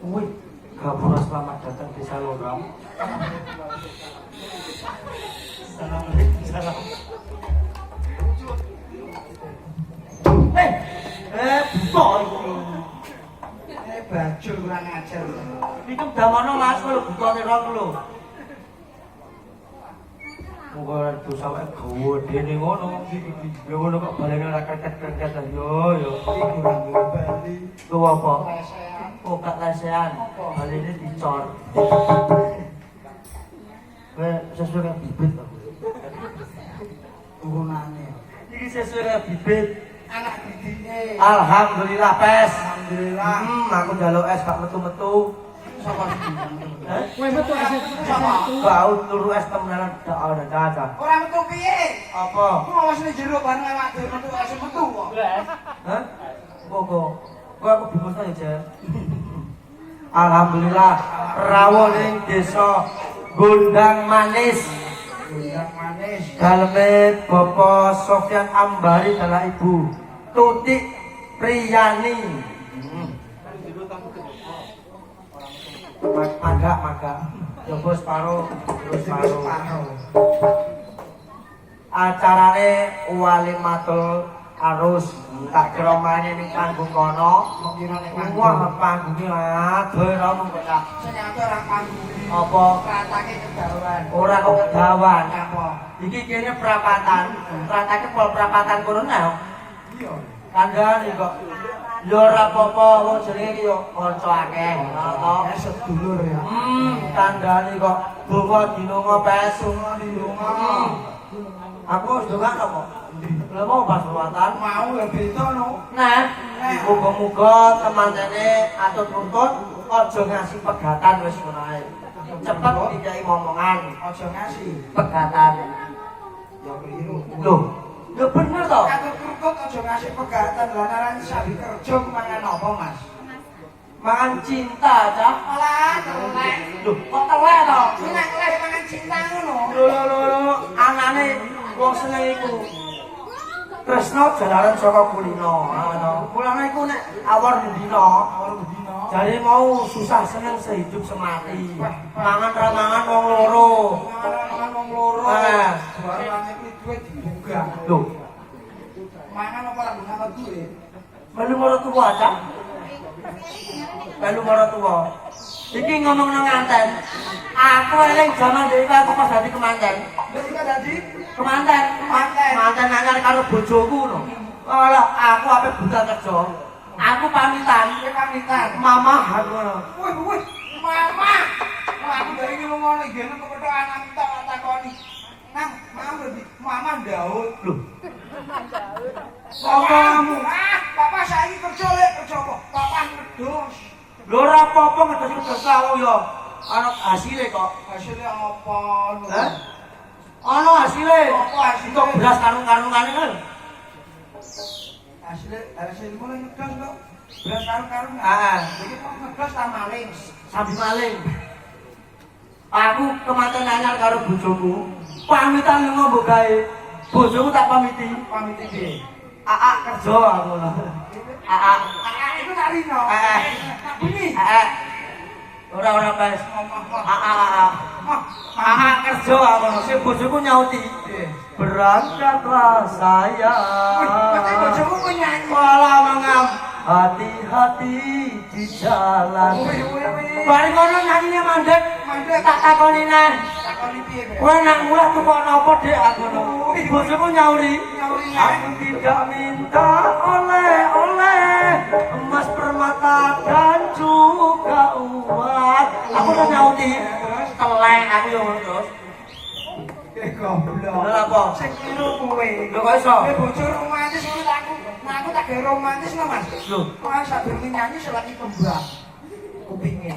Wih, Gapura selamat datang di Saloram. Assalamualaikum. Salam. Boy. Bajul kurang ajar. Iki damono Mas lho butone rong lho. Muga dosa wae gedene ngono. Ya ngono kok balene ora keket-keket yo. Iki kurang bali. Lu apa? Oh, gak lesehan. Balene dicor. Sesuai bibit to. Turunane. Iki sesuai bibit. Anak didine. Alhamdulillah pes. Alhamdulillah. Aku njaluk es gak metu-metu. Sapa sing Kowe metu es Sapa? Bau turu es temenan ada caca. Ora metu piye? Apa? Ngawas ning jero bareng awak dhewe metu es metu kok. Hah? Kok aku bingung aja, Jan. Alhamdulillah rawuh ning desa Gondang Manis. Gondang Manis. Daleme Bapak Sofyan Ambari dalah Ibu Tutik Priyani. Maga. Coba separuh, terus separuh. Acarane walimatul arus tak kira maine ning panggung kono. Wah, panggunge adoh ora mung kok. Ternyata orang panggung. Apa? Ratake kedawan. Ora kok kedawan. Apa? Iki kene perapatan. Ratake pol perapatan kono nah. Iya. Kandhane kok. Ya ora apa-apa, wong jenenge iki yo kanca akeh, to. Ya sedulur ya. Kandhane kok donga dinonga pesu Dinonga. Aku wis donga apa? Lha mau pas perapatan. Mau ya beda no. Nah, muga-muga temandene atut nuntun aja ngasih pegatan wis ngono ae. Cepet dikai momongan, Aja ngasih. pegatan. Ya keliru. Loh, ya bener to. Katut krukut aja ngasih pegatan lantaran sabi kerja mangan apa, Mas? Mangan cinta aja. Malah telek. Loh, kok telek to? Enak lek mangan cinta ngono. Lho, anane wong seneng iku. Tresno jalaran saka kulino. Kulino iku nek awor dina, jare mau susah seneng sehidup semati. Mangan ra mangan wong loro. Mangan wong loro. Barangane kuwi duit dibuka. Loh, Mangan apa ora guna duit? melu marang tuwa aja. Melu marang tuwa. Iki ngomong nang nganten. Aku eling jaman dhewe aku pas dadi kemanten. Ketika dadi Kemanten. Manten anyar karo bojoku no. Ala aku ape buta kerja. Aku pamitan. Mama ngono. Wih, mama. Aku dari ini mau ngomong gini kepada anak tak takoni. Nang, mama Daud. Loh. Kamu. Papa saya kerja apa? Papa ngedus. Lho ora apa-apa ngedus kesawu yo. Ana hasile kok. Hasilnya apa? Hah? Ana hasile. Apa hasilnya? Kok beras karung-karungane kan? Hasilmu lagi ngedus kok. Beras karung-karung. Heeh. Jadi kok ngedus tak maling. Sabi maling. Aku kemanten anyar karo bojoku. Pamitan lunga mbok gawe. Bojoku tak pamiti. Pamit iki. Aa kerja aku. Aa. Itu tak rino. Bunyi. Ora pas. Aa kerja aku. Sing bojoku nyauti. Berangkatlah sayang. Pasti bojomu penyanyi. Walah mangam. Hati-hati di jalan. Bari ngono nyanyine mandek. Tak takoni neh. Takoni piye, Bre? Kowe nak mulih tuku napa Dik aku ngono. Bojoku nyauri. Aku tidak minta oleh-oleh emas permata dan juga uang. Aku udah nyauti. Telek aku yo ngono terus. Goblok. Lha apa? Sing keliru kowe. Lho kok iso? Bojo romantis ngono aku. Nah aku tak gawe romantis lho, Mas. Lho. Wah, sak durunge nyanyi selagi kembang. Kupinge.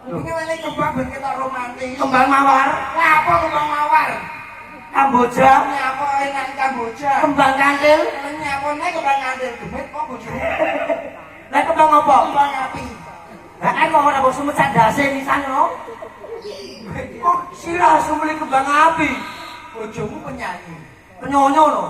Kupinge meneh kembang ben ketok romantis. Kembang mawar, Lah apa kembang mawar? Kamboja, Ini apa enak Kamboja? kembang kantil. Ini apa nek kembang ngantil demit kok bojomu? Lah kembang apa? Kembang api. Lah kok ora mbok sumet candase nisan ngono. Kok sira sumeli kembang api? Bojomu penyanyi. Penyonyo no.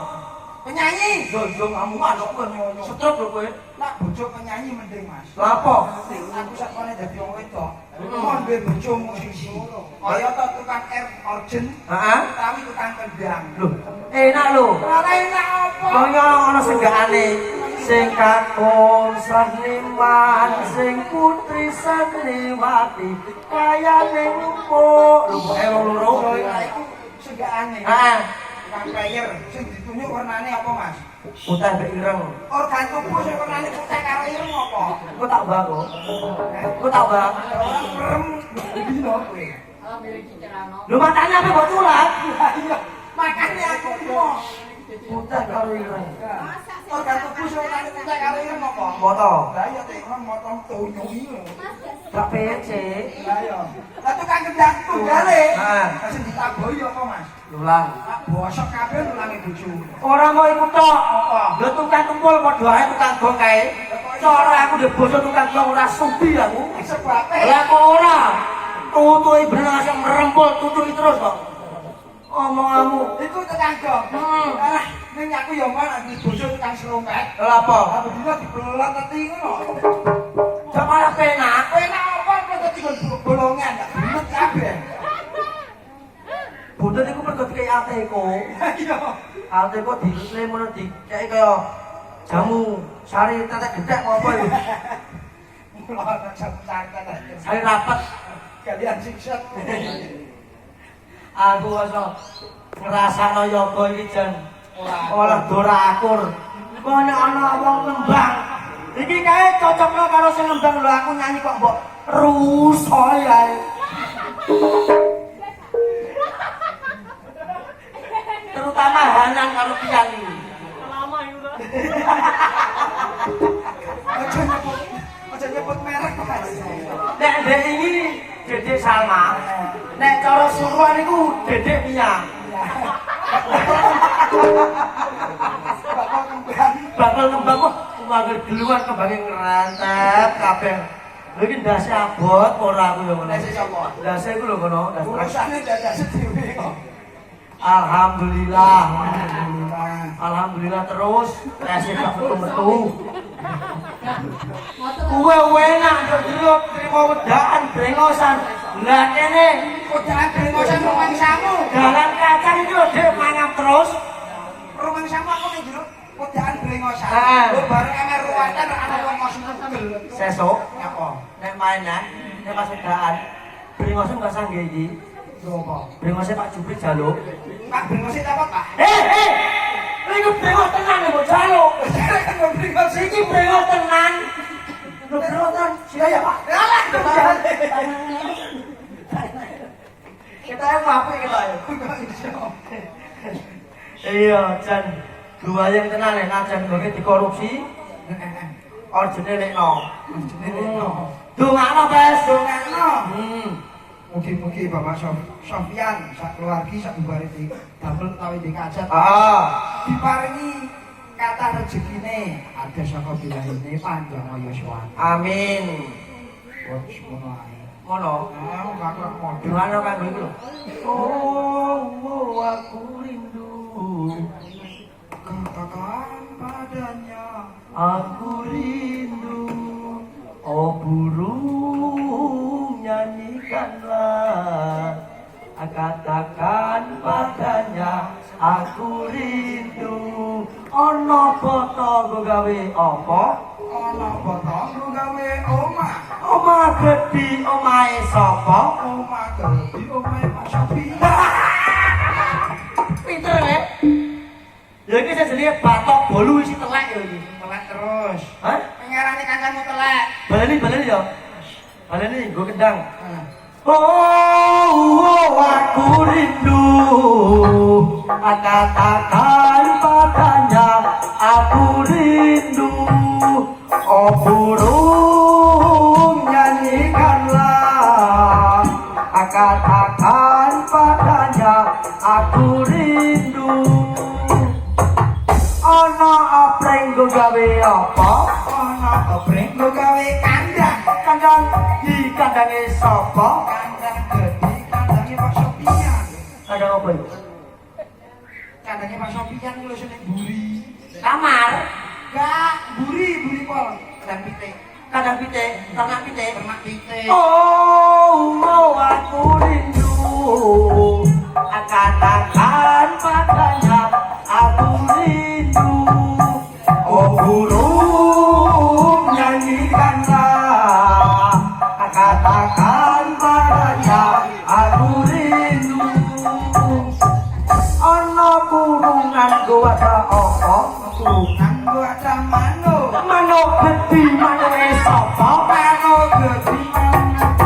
Penyanyi. Yo kamu manuk kowe. Setruk lho kowe. Lah bojo penyanyi mending, Mas. Lah apa? Aku sakmene dadi wong wedok. Mon duwe bojo musisi. Kaya to tukang air organ, Heeh. utawi tukang kendang. Lho, enak lho. Ora enak apa? Kaya ana senggakane sing kakung seniman sing putri seniwati kayane ngumpuk. Lho, wong loro. Iku senggakane. Heeh. Tukang player sing ditunjuk warnane apa, Mas? Putih mbek ireng. Organ tubuh sing warnane putih karo ireng apa? Kok tak bang kok? Kok tak bang? Ora merem dino kowe. Lho matane apa kok tulat? Iya, makane aku mau. Putih karo ireng. Organ tubuh sing warnane putih karo ireng apa? Moto. Lah iya tekon motong tunyu iki. Gak PC. Lah iya. Lah tukang kendang tunggale. Heeh. Kasih ditabohi apa, Mas? Lulang. Nak bosok kabeh nulangi bojomu. Ora mau iku tok. Apa? Lho tukang kumpul padha ae tukang gong kae. Cara aku ndek boso tukang gong ora sudi aku. Sebabe. Lah kok ora? Tutuki bener asem merempul, tutuki terus kok. Omonganmu Iku tetangga. Alah, ning aku ya mana di bojo tukang serompet. lha apa? Aku dina dibelot teti ngono. Cak malah penak. Penak apa kok dadi bolongan gak bener kabeh. Buntut iku mergo dikei ateko. Iya. Ateko dilem ngono dikei kaya jamu sari tetek gedhek apa iku. Mula ana jamu-jamu. Sari rapat. Kalian sikset. Aku wis ngrasakno yoga iki jan ora dora akur. Kok nek ana wong ngembang iki kae cocokno karo sing ngembang lho aku nyanyi kok mbok ruso ae. Terutama Hanan karo Pian iki. Lama itu. Aja nyebut merek Mas. Nek Dek iki Dedek Salma. Nek cara suruhan iku Dedek Mia. Bakal kembang kok mager geluan kembange ngrantep kabeh. Lha iki ndase abot ora aku yo ngono. Ndase sapa? Ndase iku lho ngono, ndase. Urusane dadak dhewe kok. Alhamdulillah. Alhamdulillah. Alhamdulillah terus rese gak metu-metu. Kuwe enak yo jeruk trimo wedaan brengosan. Lah kene Kodakan brengosan rumangsamu. jalan kacang itu Dek mangap terus. Rumangsamu aku ning jero kodakan brengosan. Ah. Lho bareng amer ruwatan ana wong mos tugel. Sesuk Apa? nek main ya, nek pas wedaan brengosan gak sangge iki. Lho apa? Brengose Pak Jupri jaluk. Pak brengose apa, Pak? Iku brengos tenan lho mbok jaluk. Brengos Iki brengos tenan. Lho brengos tenan, sila ya Pak. Alah, Kita yang apik kita ya. Iya, jan duayeng tenan nek najan mbok dikorupsi. Orjene lekno. Dongakno Bes, Dongakno. Mugi-mugi Bapak Sofian sak keluargi sak bubar iki damel utawi dikajat. Diparingi kata rezekine ada saka bilahine panjang yuswa. Amin. Wes ngono ae. Ngono. Kakak model. Gimana kanggo iku lho? Oh, aku rindu. Katakan padanya Aku rindu. Oh burung nyanyikanlah. Katakan padanya aku rindu. Ana foto go gawe apa? ana botol gawe omah. Omah gedhi omahe sapa? Omah gedhi omahe Pak Sofi. Pinter ya? Ya iki sing jenenge batok bolu isi telek ya iki. Telek terus. Hah? Pengarane kancamu telek. Baleni ya. Baleni nggo kendang. Oh, aku rindu. Katakan padanya aku rindu. Oh burung nyanyikanlah. Katakan padanya aku rindu. Ana apreng go gawe apa? Ana obreng gawe kandang. Kandang di kandange sapa? Kandang gedhi kandange Pak Sofian. Kandang apa itu? Kandange Pak Sofian ku lho seneng buri. Kamar. Gak buri pol. Kandang pitik. Kandang pitik, ternak pitik. Ternak pitik. Oh, aku rindu. Katakan padanya aku rindu. Oh burung nyanyikanlah. Katakan padanya aku rindu. Ana kurungan gua ada apa? Kurungan gua ada manuk. Manuk gedhi manuke sapa? Manuk gedhi manuk.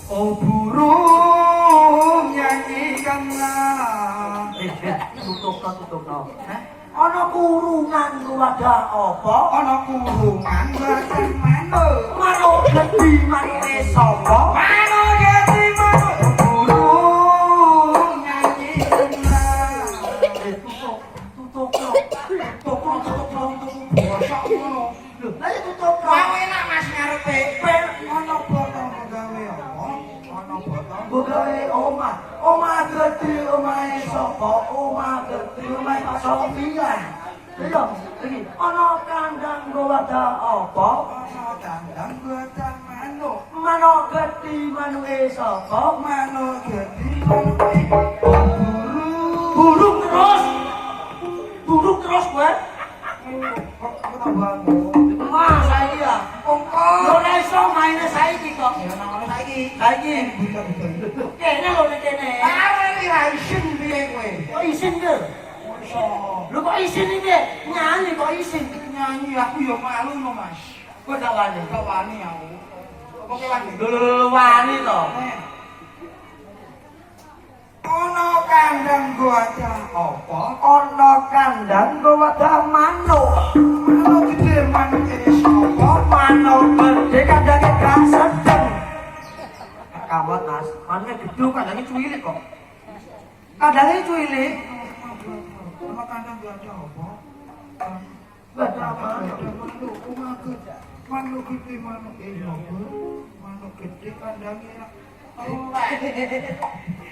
Oh burung nyanyikanlah. Tutup. Ana kurungan gua ada apa? Ana kurungan gua ada manuk. Manuk gedhi manuke sapa? Manuk gedhi manuk. Burung nyanyikanlah. Tutup. Bosok ngono. Lho, lha ya tutup. Wah enak Mas ngarepe. Ana botol gawe apa? Ana botol Bukae omah, omah gede, omahe sapa? Omah gede, omahe Pak Sofian. Iya, iki ana kandang gowadah apa? Ana kandang gowadah manuk. Manuk gede, manuke sapa? Manuk gede, manuke burung terus. Burung terus kowe. kok tambahmu. Mas saiki ya. Kongkong. Ora iso maine saiki kok. Ya nang saiki. Saiki. Buka-buka. Kene lho nek kene. Ah, iki ra isin piye kowe? Kok isin ke? Iso. Lho kok isin iki? Nyanyi kok isin. Nyanyi aku ya malu no, Mas. Kowe gak wani. Gak wani aku. Apa kowe wani? Lho wani to. Ana kandang gowadah apa? Ana kandang gowadah manuk. Manuk gede manuke sapa? Manuk gede kandange gak sedeng. Kamot Mas, manuke gedhe kandange cuwilik kok. Kandange cuwilik. Ana kandang gowadah apa? Gowadah manuk. Manuk gede manuke sapa? Manuk gede kandange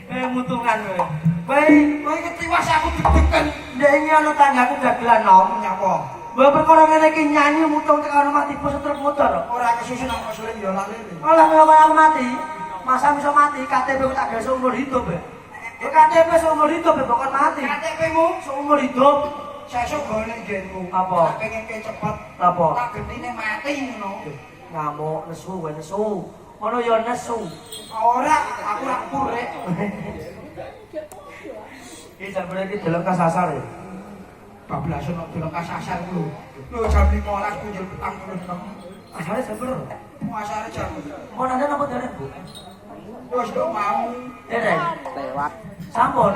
Mutungan kowe. Kowe ketiwas aku deg-degan. ndek iki ana tanggaku dagelan nom. Nyapa? Mbok perkara ngene iki nyanyi mutung tekan mati bos truk motor. Ora kesusun aku sore ya lali. Olah kaya aku mati. Masa bisa mati KTP ku tak gawe seumur hidup ya. Ya KTP seumur hidup ya bukan mati. KTP-mu Seumur hidup. sesuk golek genmu. Apa? Pengen ke cepet. Apa? Tak gentine mati ngono. Ngamuk nesu kowe nesu. Ono ya nesu. Ora, aku ora purek. Iki jam iki delok kasasar ya. Bablasan kok delok kasasar ku. Lho jam 15 kunjul petang terus. Asale jam piro? Muasare jam. Mau nanda napa derek, Bu? Wis kok mau. Derek. Lewat. Sampun.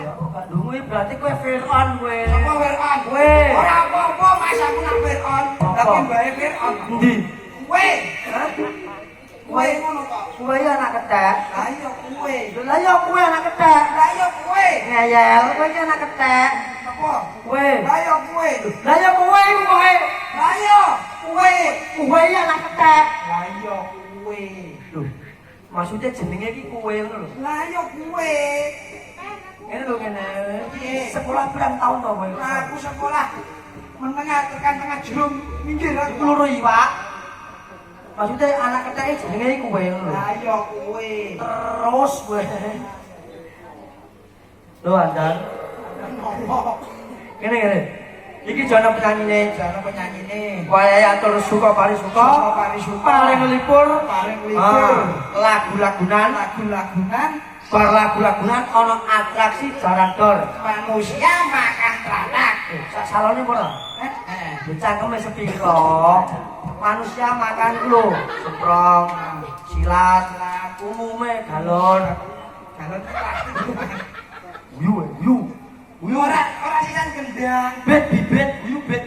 Ya kok ndungu berarti kowe Fir'aun kowe. Apa Fir'aun? Kowe. Ora apa-apa Mas aku nang Fir'aun. Tapi bae Fir'aun. Endi? Kowe. Hah? Kowe ngono kok. Kowe ya anak ketek. Lah iya kowe. Lah ya kowe anak ketek. Lah iya kowe. Ngeyel, kowe ki anak ketek. Apa? Kowe. Lah iya kowe. Lah ya kowe iku kowe. Lah iya kowe. Kowe ya anak ketek. Lah iya kowe. Lho, maksudnya jenenge iki kowe ngono lho. Lah iya kowe. Ngene lho ngene. Piye? Sekolah pirang tahun to kowe? Nah, aku sekolah menengah tekan tengah jerung minggir aku. Peluru iwak. Maksudnya anak ketek jenenge iki kowe ngono lho. Lah iya kowe. Terus kowe. Lho Andan. Ngopo? Ngene. Iki jana penyanyine. Jana penyanyine. Wayahe atur suka parisuka. Suka parisuka. Paling ngelipur. Paling ngelipur. Lagu-lagunan. Lagu-lagunan. Bar lagu-lagunan ana atraksi jaran dor. Manusia makan ternak. Sak salone ora? Cangkeme sepiro? Manusia makan lho, semprong, silat, umume galon. Galon plastik. Yu. Ora sisan gendang. Bet bibit, bet.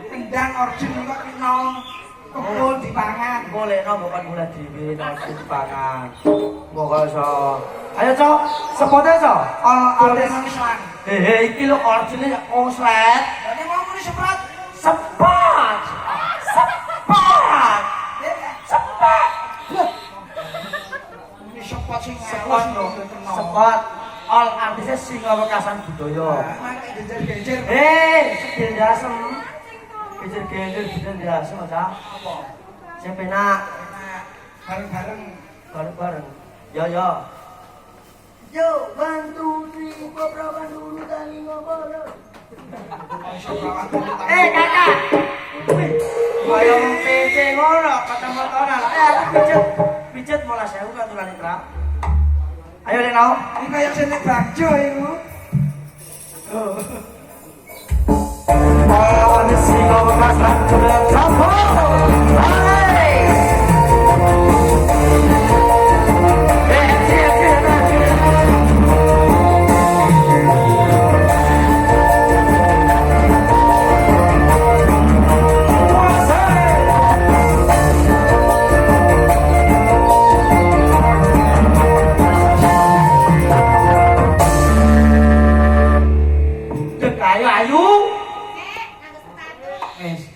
Gendang origin kok kena kebul dipangan. Golekno bukan mulai dhewe nang pangan. Monggo iso. Ayo, Cok, sepote, Cok. Oleh Islam. Iki lho origine oslet. Dadi mau muni seprot. Sepat. Ini sepot sing Sepot lho, sepot. All artisnya singa wekasan budaya. Mate gejer-gejer. Sikil dasem. Gejer-gejer gejer dasem aja. Apa? Sing penak Bareng-bareng. bareng-bareng. Yo. Yo, bantu di beberapa dulu tadi ngobrol. Kakak. Kaya wong PC ngono, kata-kata. Aku pijet molas 1000 katuran litra. Ayo Leno. Ini kayak sini bakjo itu. Oh, ini singa wekasan budaya Jawa. Hai. Ayu.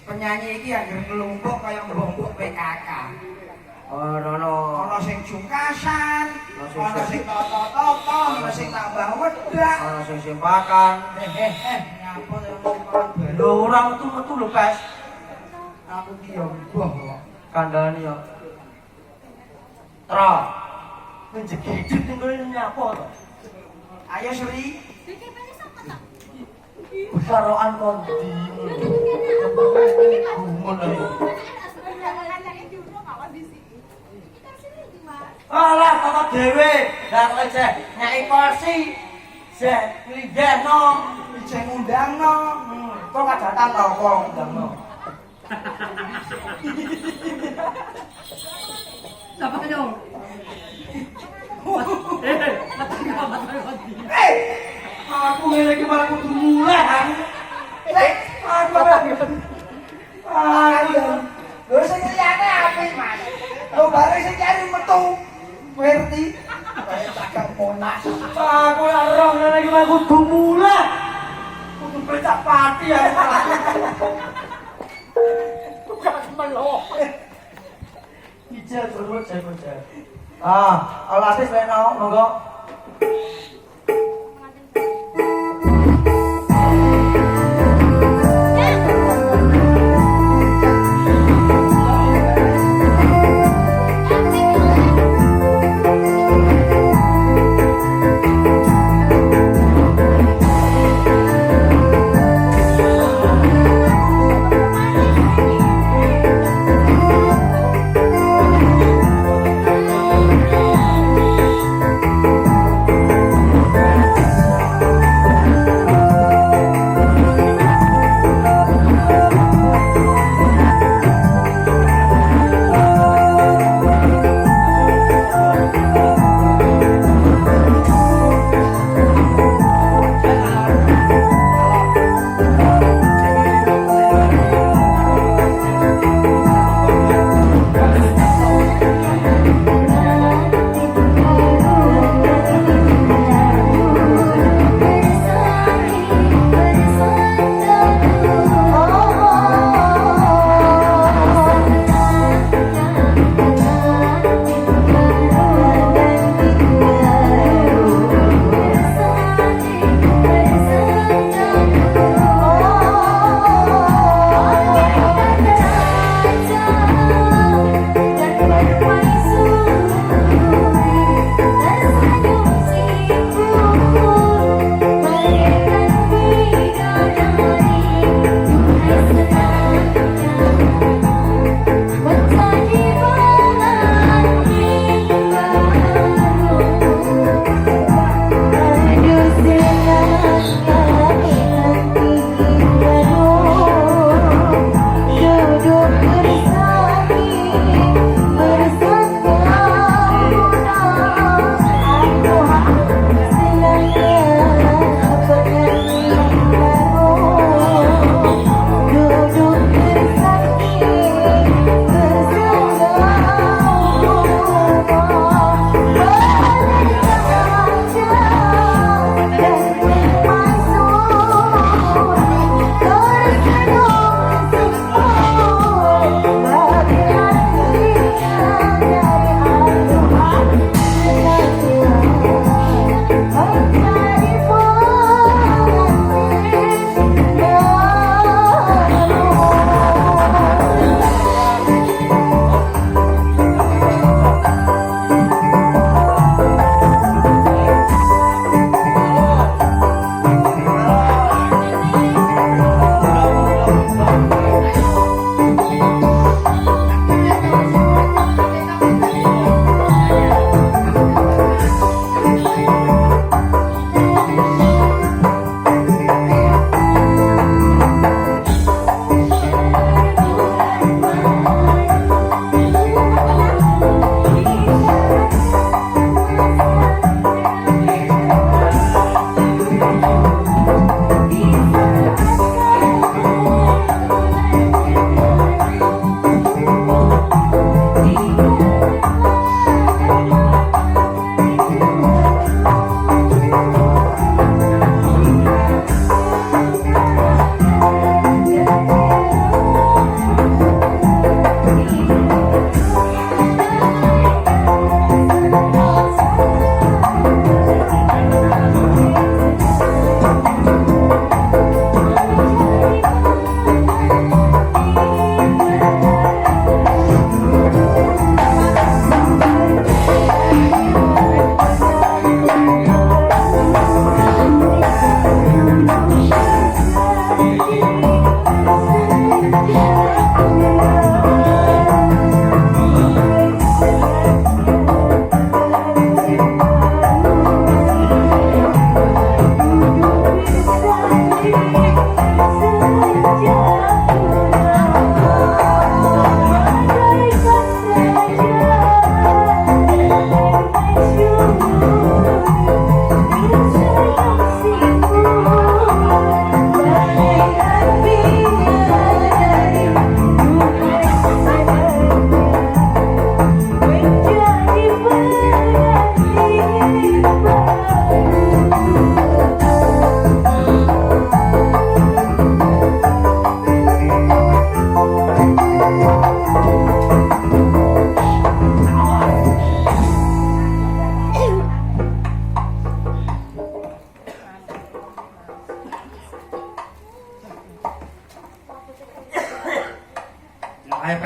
Penyanyi ini yang ngelumpuk kayak ngelumpuk PKK. Ana sing jungkasan, ana sing toto-toto, ana sing tambah wedak, ana sing simpakan. Ngapa ya baru? Lho ora metu-metu lho, Pes. Aku ki yo mbah kok. Kandhane yo. Tra. Menjegidit ning kene nyapa to? Ayo Sri. Besaroan kondi. Gumun ae. Alah, tata dhewe. Lah kok cek nyai porsi. Cek nglidehno, Ijek ngundangno. Kok gak datang to kok ngundangno. Siapa dong? aku ngene iki malah kudu mulai. Lho sing liyane apik, Mas. Lho bare sing cari metu. Ngerti? Kaya cakap monas. Aku ora roh ngene iki malah kudu mulai. Kudu becak pati ya. Bukan melo. Ijazah terus saya. Alatis leno monggo.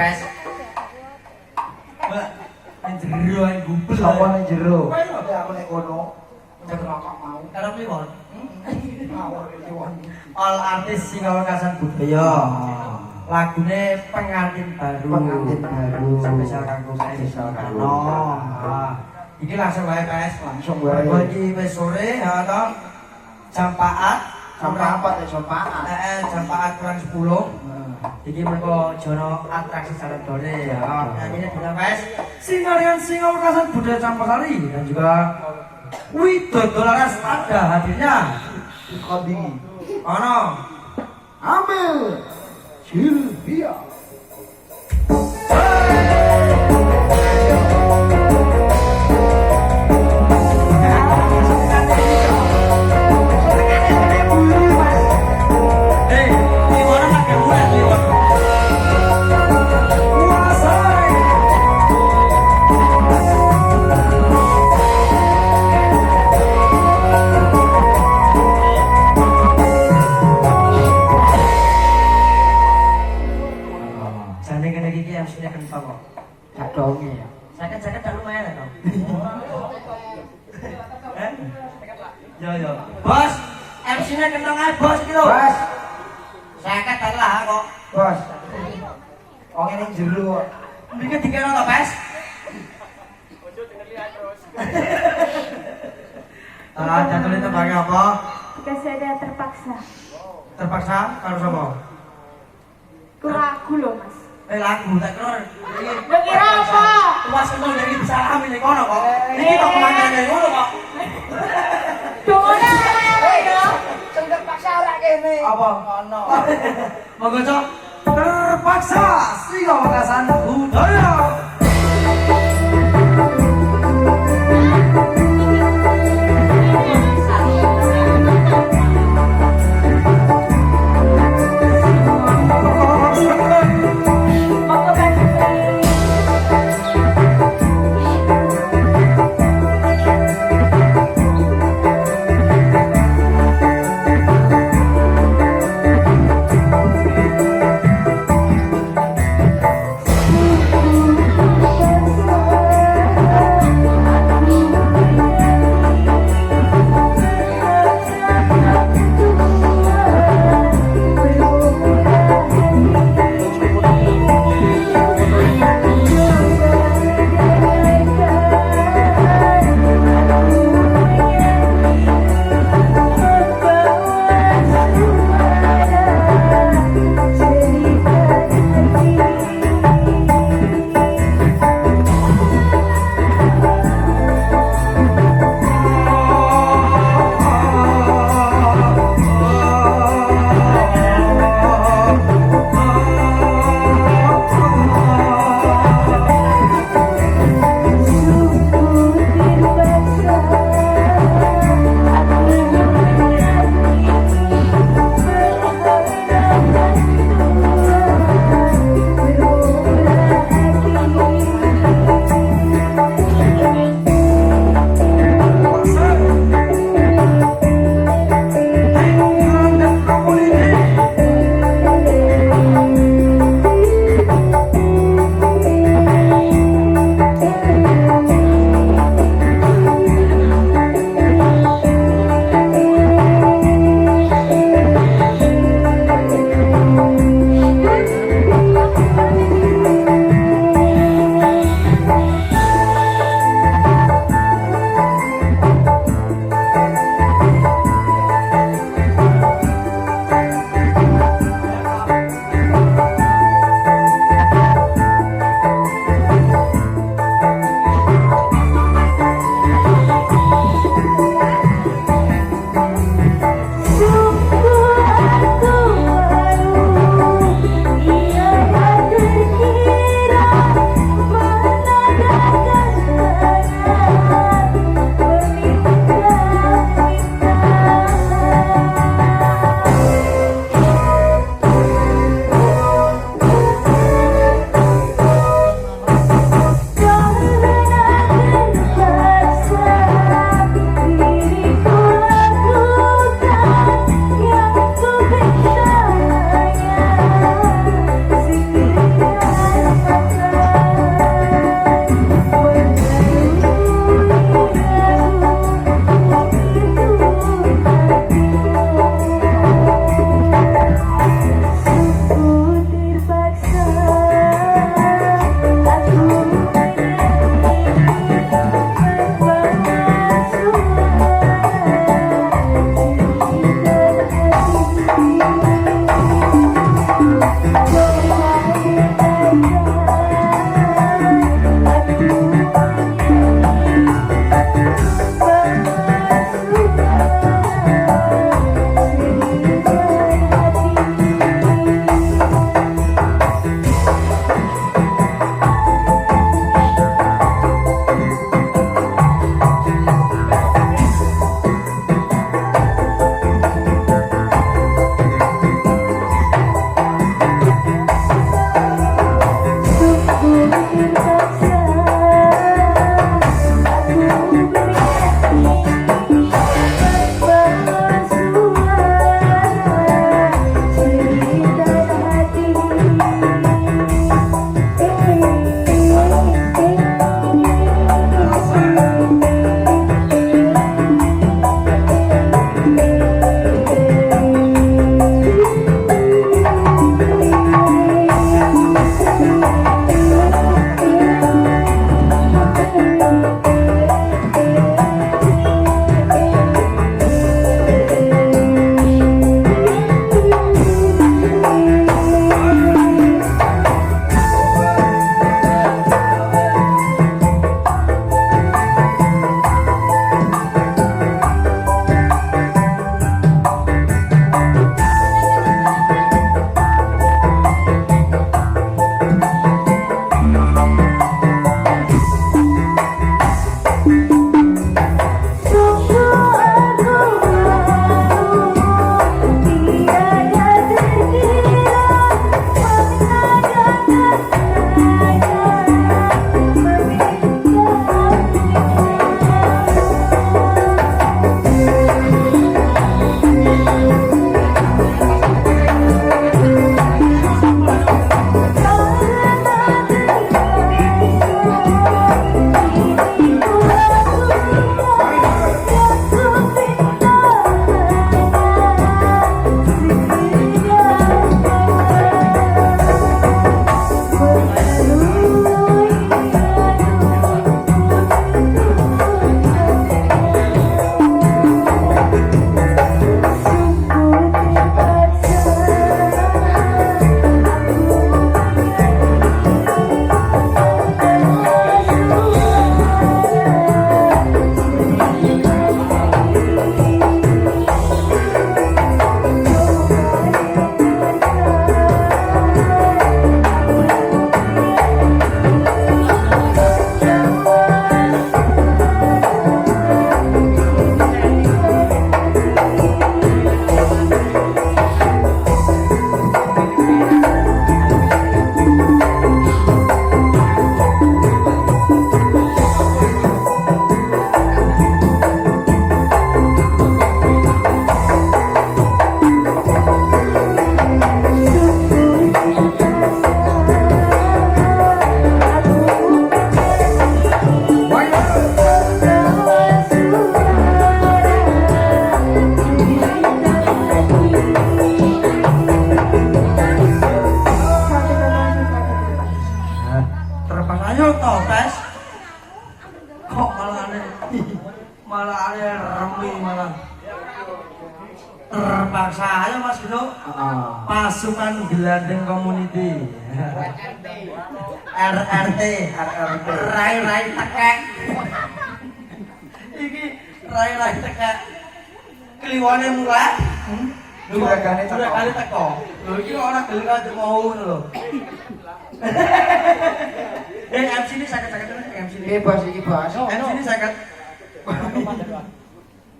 Pes. Mbak, jero ae gumpel. Sapa ning jero? Aku nek kono. Jangan rokok mau. Karep liwon. Ngawur liwon. All artis Singawakasan Budaya. Lagune pengantin baru. Pengantin baru. Spesial kanggo spesial kanggo. Iki langsung wae Pes. Langsung wae. Mergo iki wis sore ya to. Jam 4. Jam 4 jam 4. Jam 4 kurang 10. Iki mergo jono atraksi jalan dole ya. Ini bener Pes. Singarian Singawakasan Budaya Campasari dan juga Widodo Laras ada hadirnya. Kodi. Ono. Ambil. Silvia. Kadonge ya. Sakit tak lumayan ya, Yo yo. Bos, MC-nya kentong ae bos iki lho. Bos. Sakit tak lah kok. Bos. Wong ning jero kok. Mriki dikira to, Bes? Jadwalnya tembaknya apa? Dikasih ada terpaksa. Terpaksa karo sapa? Kuraku loh mas. Lagu tak kira. Lo kira apa? Tuas seneng dari salam ini kono kok. Iki kok kemandane ngono kok. Dongone apa ya? Sing terpaksa ora kene. Apa? Ono. Monggo Cok. Terpaksa Singawakasan Budaya. Terpaksa ayo toh tes. Kok malah aneh remi malah. Terpaksa ayo Mas Gino. Pasukan Gelandeng Community. RRT. Rai tekek. Iki rai tekek. Kliwone mulai. Juragane teko. Lho iki ora gelem kaya mau ngono lho. MC ini sakit-sakit MC ini. Bebas iki, Bos. MC ini sakit.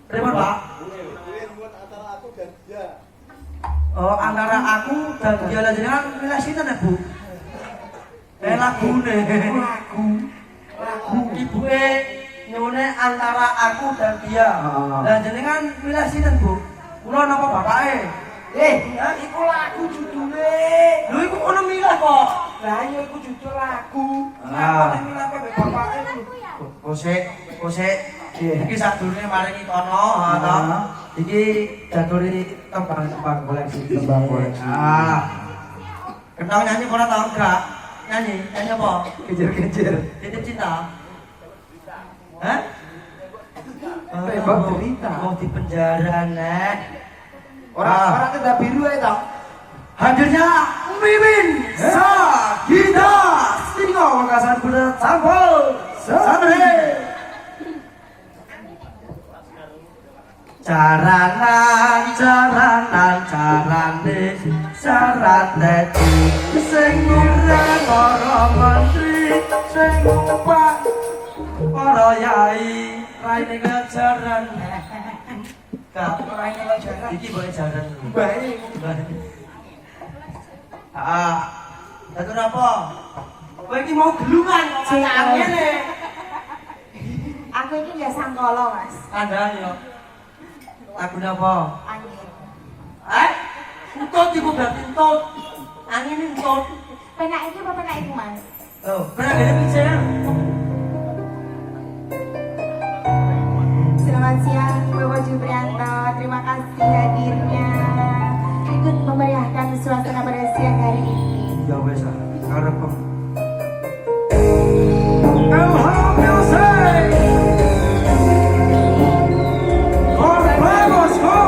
Repot, Pak. Oh, antara aku dan dia lah jenengan milih sinten ya, Bu? Lagune. Lagu ibuke nyone antara aku dan dia. Lah jenengan milih sinten, Bu? Kula napa bapake? Iku lagu judule. Lho iku ono milih kok. Lah iya iku judul lagu. Ah. Apa milih kok bapake Kosek. Iki sadurunge maringi kono, to. Iki jaduri tembang koleksi. Ah. Kenal nyanyi ora tau enggak? Nyanyi apa? Kejer-kejer. Titip cinta. Hah? Tembak cerita. Mau di penjara, Nek. Orang tenda biru ae to. Hadirnya Mimin Sagita Singo Makassar Kuda Sampel Samre carane sing ngurang para menteri sing ngumpak para yai raine ngajaran gak raine ngajaran iki boleh jaran Baik. Datu napa? Kowe iki mau gelungan kok kacaan ngene. Aku ini nggak sangkolo mas. Kandhane yo. Lagu napa? Angin. Entut iku berarti entut. Angin entut. Penak ini apa penak itu mas? Oh, bener gede pice ya. Selamat siang Bapak Juprianto. Terima kasih hadirnya. Ikut memeriahkan suasana pada siang hari ini. Ya wes ah, karep. Elham Music. Vamos, go.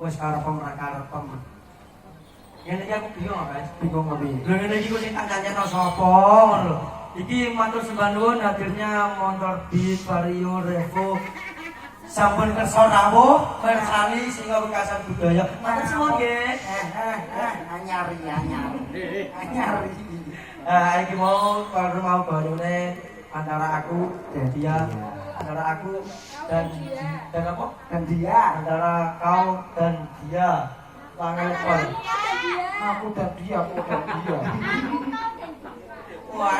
Wes karepem ra karepem. Ngene iki aku bingung apa, bingung apa iki. Lho ngene iki kok sing kancane sapa ngono lho. Iki matur sembah nuwun hadirnya motor Beat Vario Revo. Sampun kersa rawuh bersani sehingga wekasan budaya. Matur suwun nggih. Anyari. Iki mau kalau mau barune antara aku dan dia, antara aku dan apa? Dan dia. Antara kau dan dia. Langepon. Aku dan dia. Wah,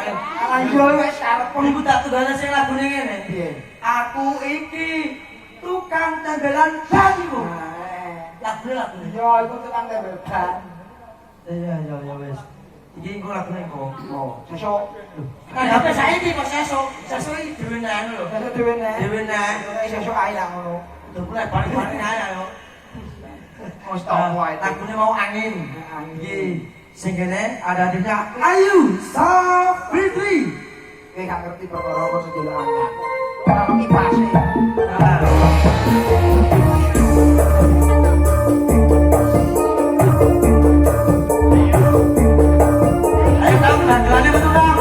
Ayo wis karepmu. iku tak tunggane sing lagune ngene. Piye? Aku iki tukang tembelan ban iku. Lagune. Yo iku tukang tempel ban. Ya wis. Iki engko lagune kok. Sesuk. Tapi saiki kok sesuk iki dhewe nang lho. Sesuk dhewe nek. Dhewe nang. Sesuk ae lah ngono. Dhewe balik-balik ae ayo. Wis tak wae. Lagune mau angin. Iki sing kene ada hadirnya Ayu Safitri. Kowe gak ngerti perkara apa sing delok anak. Ngerti pasti. Ayo kamu dandangannya betul dong.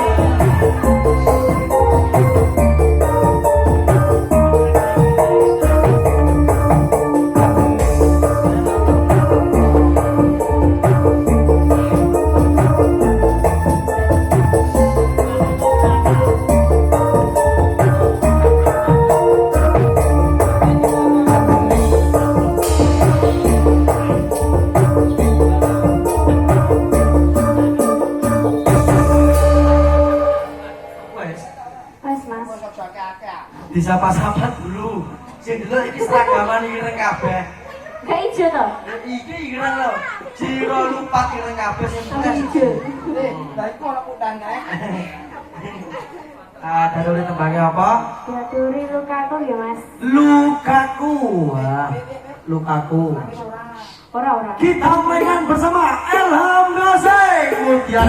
Disapa-sapa dulu. Sing dulu iki seragaman ireng kabeh. Gak ijo toh? Iki ireng lho. Jiro lupa ireng kabeh sing tulis. Ijo. Lah iku ora kudang kae. Daduri tembangnya apa? Daduri lukaku ya mas. Lukaku. Wah, lukaku. Ora. Kita mainkan bersama Elham Goseng. Kemudian